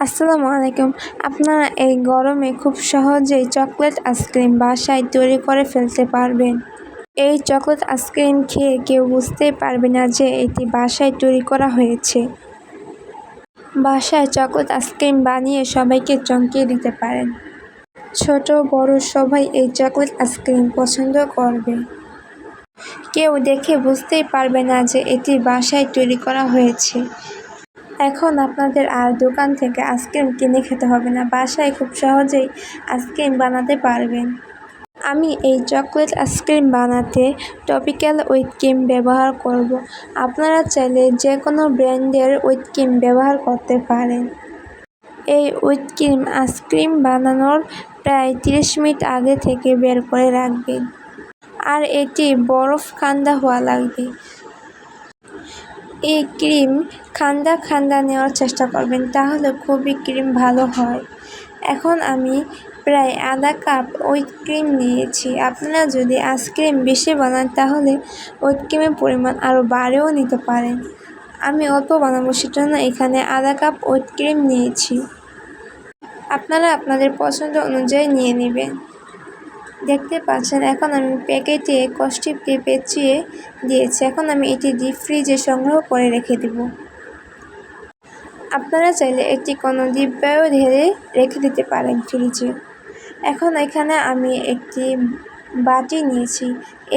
আসসালামু আলাইকুম। আপনারা এই গরমে খুব সহজেই চকলেট আইসক্রিম বাসায় তৈরি করে ফেলতে পারবেন। এই চকলেট আইসক্রিম খেয়ে কেউ বুঝতেই পারবে না যে এটি বাসায় তৈরি করা হয়েছে। বাসায় চকলেট আইসক্রিম বানিয়ে সবাইকে চমকিয়ে দিতে পারেন। ছোট বড় সবাই এই চকলেট আইসক্রিম পছন্দ করবে। কেউ দেখে বুঝতেই পারবে না যে এটি বাসায় তৈরি করা হয়েছে। এখন আপনাদের আর দোকান থেকে আইসক্রিম কিনে খেতে হবে না, বাসায় খুব সহজেই আইসক্রিম বানাতে পারবেন। আমি এই চকলেট আইসক্রিম বানাতে টপিক্যাল হুইপ ক্রিম ব্যবহার করব। আপনারা চাইলে যে কোনো ব্র্যান্ডের হুইপ ক্রিম ব্যবহার করতে পারেন। এই হুইপ ক্রিম আইসক্রিম বানানোর প্রায় 30 মিনিট আগে থেকে বের করে রাখবেন, আর এটি বরফ ঠান্ডা হওয়া লাগবে। এই ক্রিম ঠান্ডা নেওয়ার চেষ্টা করবেন, তাহলে খুবই ক্রিম ভালো হয়। এখন আমি প্রায় আধা কাপ হুইপ ক্রিম নিয়েছি। আপনারা যদি আইসক্রিম বেশি বানান তাহলে হুইপ ক্রিমের পরিমাণ আরও বাড়িয়েও নিতে পারেন। আমি অল্প বানাবো, সেজন্য এখানে আধা কাপ হুইপ ক্রিম নিয়েছি। আপনারা আপনাদের পছন্দ অনুযায়ী নিয়ে নেবেন। দেখতে পাচ্ছেন এখন আমি প্যাকেটে কষ্টিপে পেঁচিয়ে দিয়েছি। এখন আমি এটি ডিপ ফ্রিজে সংগ্রহ করে রেখে দেব। আপনারা চাইলে এটি কোনো ডিব্বায়ও ঢেলে রেখে দিতে পারেন ফ্রিজে। এখন এখানে আমি একটি বাটি নিয়েছি।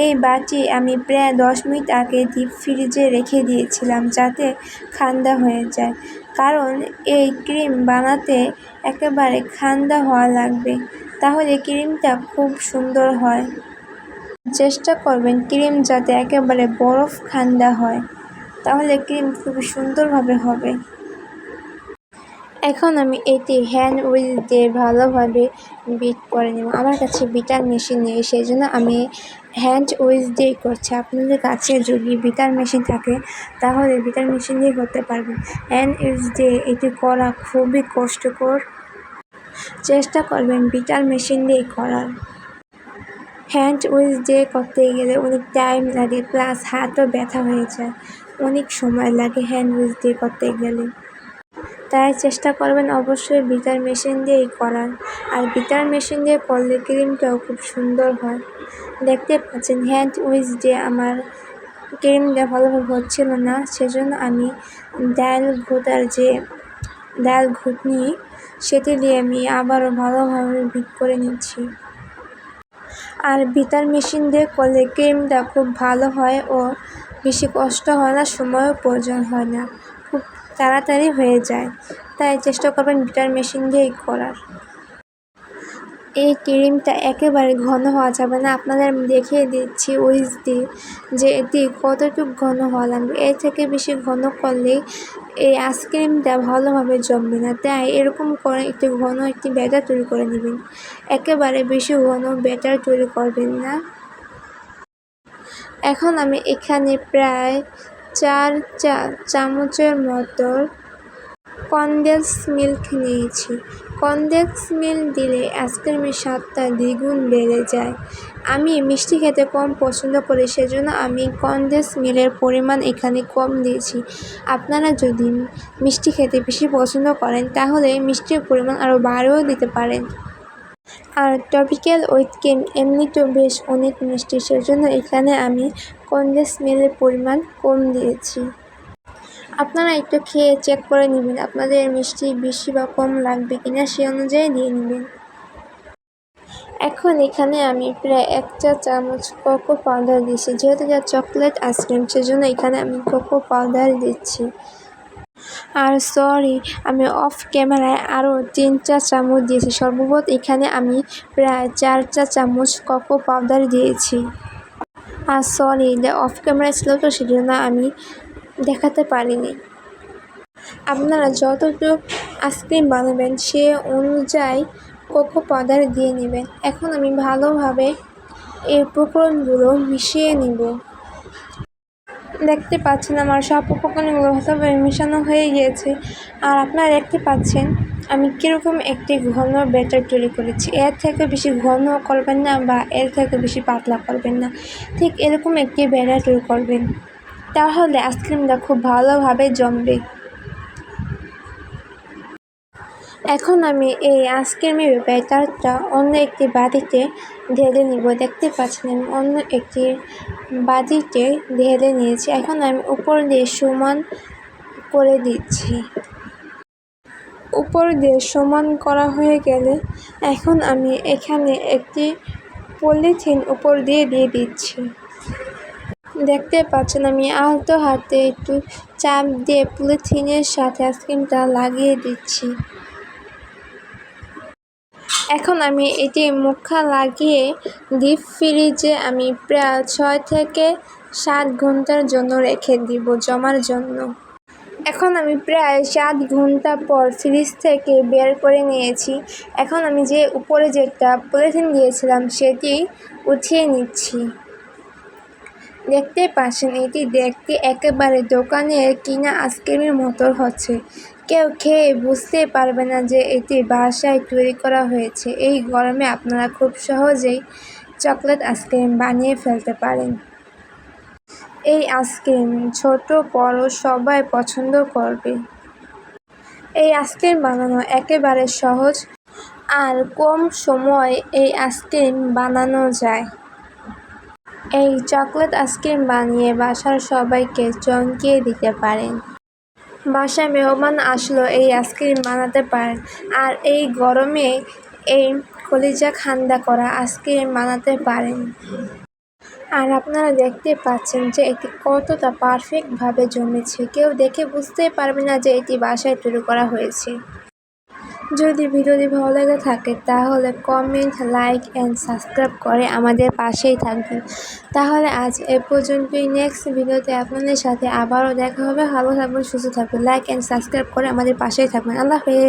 এই বাটি আমি প্রায় 10 মিনিট আগে ডিপ ফ্রিজে রেখে দিয়েছিলাম যাতে ঠান্ডা হয়ে যায়, কারণ এই ক্রিম বানাতে একেবারে ঠান্ডা হওয়া লাগবে, তাহলে ক্রিমটা খুব সুন্দর হয়। চেষ্টা করবেন ক্রিম যাতে একেবারে বরফ ঠান্ডা হয়, তাহলে ক্রিম খুব সুন্দরভাবে হবে। এখন আমি এটি হ্যান্ড হুইল দিয়ে ভালোভাবে বিট করে নেব। আমার কাছে বিটার মেশিন নেই, সেই জন্য আমি হ্যান্ড হুইল দিয়েই করছি। আপনাদের কাছে যদি বিটার মেশিন থাকে তাহলে বিটার মেশিন দিয়ে করতে পারবেন। হ্যান্ড হুইল দিয়ে এটি করা খুবই কষ্টকর, চেষ্টা করবেন বিটার মেশিন দিয়ে করার। হ্যান্ড হুইল দিয়ে করতে গেলে অনেক টাইম লাগে, প্লাস হাতও ব্যথা হয়ে যায়, অনেক সময় লাগে হ্যান্ড হুইল দিয়ে করতে গেলে। তাই চেষ্টা করবেন অবশ্যই বিটার মেশিন দিয়েই করার। আর বিটার মেশিন দিয়ে করলে ক্রিমটাও খুব সুন্দর হয়। দেখতে পাচ্ছেন হ্যান্ড হুইল দিয়ে আমার ক্রিমটা ভালোভাবে হচ্ছিল না, সেজন্য আমি ডাল ঘুটনি সেটি দিয়ে আমি আবারও ভালোভাবে বিট করে নিচ্ছি। আর বিটার মেশিন দিয়ে করলে ক্রিমটা খুব ভালো হয় ও বেশি কষ্ট হয় না, সময়ও প্রয়োজন হয় না, খুব তাড়াতাড়ি হয়ে যায়। তাই চেষ্টা করবেন বিটার মেশিন দিয়েই করার। এই ক্রিমটা একেবারে ঘন হওয়া যাবে না। আপনাদের আমি দেখিয়ে দিচ্ছি হুইল দিয়ে যে এটি কতটুকু ঘন হওয়া লাগবে। এর থেকে বেশি ঘন করলে এই আইসক্রিমটা ভালোভাবে জমবে না, তাই এরকম করে একটু ঘন একটি ব্যাটার তৈরি করে নেবেন। একেবারে বেশি ঘন ব্যাটার তৈরি করবেন না। এখন আমি এখানে প্রায় 4 চা চামচের মতো কনডেন্স মিল্ক নিয়েছি। কনডেন্স মিল্ক দিলে আইসক্রিমের স্বাদটা দ্বিগুণ বেড়ে যায়। আমি মিষ্টি খেতে কম পছন্দ করি, সেজন্য আমি কনডেন্স মিল্কের পরিমাণ এখানে কম দিয়েছি। আপনারা যদি মিষ্টি খেতে বেশি পছন্দ করেন তাহলে মিষ্টির পরিমাণ আরও বাড়িয়েও দিতে পারেন। আর টপিক্যাল হুইপ ক্রিম এমনিতেও বেশ অনেক মিষ্টি, সেজন্য এখানে আমি কনডেন্স মিল্কের পরিমাণ কম দিয়েছি। আপনারা একটু খেয়ে চেক করে নেবেন আপনাদের মিষ্টি বেশি বা কম লাগবে কিনা, সেই অনুযায়ী দিয়ে নেবেন। এখন এখানে আমি প্রায় 1 চা চামচ কোকো পাউডার দিচ্ছি। যেহেতু যা চকলেট আইসক্রিম, সেজন্য এখানে আমি কোকো পাউডার দিচ্ছি। আর সরি, আমি অফ ক্যামেরায় আরও 3 চা চামচ দিয়েছি। সর্বমোট এখানে আমি প্রায় 4 চা চামচ কোকো পাউডার দিয়েছি। আর সরি, অফ ক্যামেরায় ছিল তো, সেজন্য আমি দেখাতে পারিনি। আপনারা যতটুকু আইসক্রিম বানাবেন সে অনুযায়ী কোকো পাউডার দিয়ে নেবেন। এখন আমি ভালোভাবে এই উপকরণগুলো মিশিয়ে নিব। দেখতে পাচ্ছেন আমার সব উপকরণগুলো ভালোভাবে মেশানো হয়ে গিয়েছে। আর আপনারা দেখতে পাচ্ছেন আমি কীরকম একটি ঘন ব্যাটার তৈরি করেছি। এর থেকে বেশি ঘন করবেন না বা এর থেকে বেশি পাতলা করবেন না, ঠিক এরকম একটি ব্যাটার তৈরি করবেন, তাহলে আইসক্রিমটা খুব ভালোভাবে জমবে। এখন আমি এই আইসক্রিমের ব্যাটারটা অন্য একটি বাটিতে ঢেলে নিব। দেখতে পাচ্ছেন আমি অন্য একটি বাটিতে ঢেলে নিয়েছি। এখন আমি উপর দিয়ে সমান করে দিচ্ছি। উপর দিয়ে সমান করা হয়ে গেলে এখন আমি এখানে একটি পলিথিন উপর দিয়ে দিচ্ছি। দেখতে পাচ্ছেন আমি আলতো হাতে একটু চাপ দিয়ে পলিথিনের সাথে আইসক্রিমটা লাগিয়ে দিচ্ছি। এখন আমি এটি মুখা লাগিয়ে ডিপ ফ্রিজে আমি প্রায় 6 থেকে 7 ঘন্টার জন্য রেখে দিব জমার জন্য। এখন আমি প্রায় 7 ঘন্টা পর ফ্রিজ থেকে বের করে নিয়েছি। এখন আমি যে উপরে যেটা পলিথিন দিয়েছিলাম সেটি উঠিয়ে নিচ্ছি। দেখতে পাচ্ছেন এটি দেখতে একেবারে দোকানের কিনা আইসক্রিমের মতো হচ্ছে। কেউ খেয়ে বুঝতে পারবে না যে এটি বাসায় তৈরি করা হয়েছে। এই গরমে আপনারা খুব সহজেই চকলেট আইসক্রিম বানিয়ে ফেলতে পারেন। এই আইসক্রিম ছোট বড় সবাই পছন্দ করবে। এই আইসক্রিম বানানো একেবারে সহজ আর কম সময়ে এই আইসক্রিম বানানো যায়। এই চকলেট আইসক্রিম বানিয়ে বাসার সবাইকে চমকিয়ে দিতে পারেন। বাসায় মেহমান আসলেও এই আইসক্রিম বানাতে পারেন আর এই গরমে এই কলিজা ঠান্ডা করা আইসক্রিম বানাতে পারেন। আর আপনারা দেখতে পাচ্ছেন যে এটি কতটা পারফেক্টভাবে জমেছে। কেউ দেখে বুঝতেই পারবে না যে এটি বাসায় তৈরি করা হয়েছে। যদি ভিডিওটি ভালো লেগে থাকে তাহলে কমেন্ট, লাইক অ্যান্ড সাবস্ক্রাইব করে আমাদের পাশেই থাকবেন। তাহলে আজ এ পর্যন্তই। নেক্সট ভিডিওতে আপনাদের সাথে আবারও দেখা হবে। ভালো থাকবেন, সুস্থ থাকবেন। লাইক অ্যান্ড সাবস্ক্রাইব করে আমাদের পাশেই থাকবেন। আল্লাহ হাফেজ।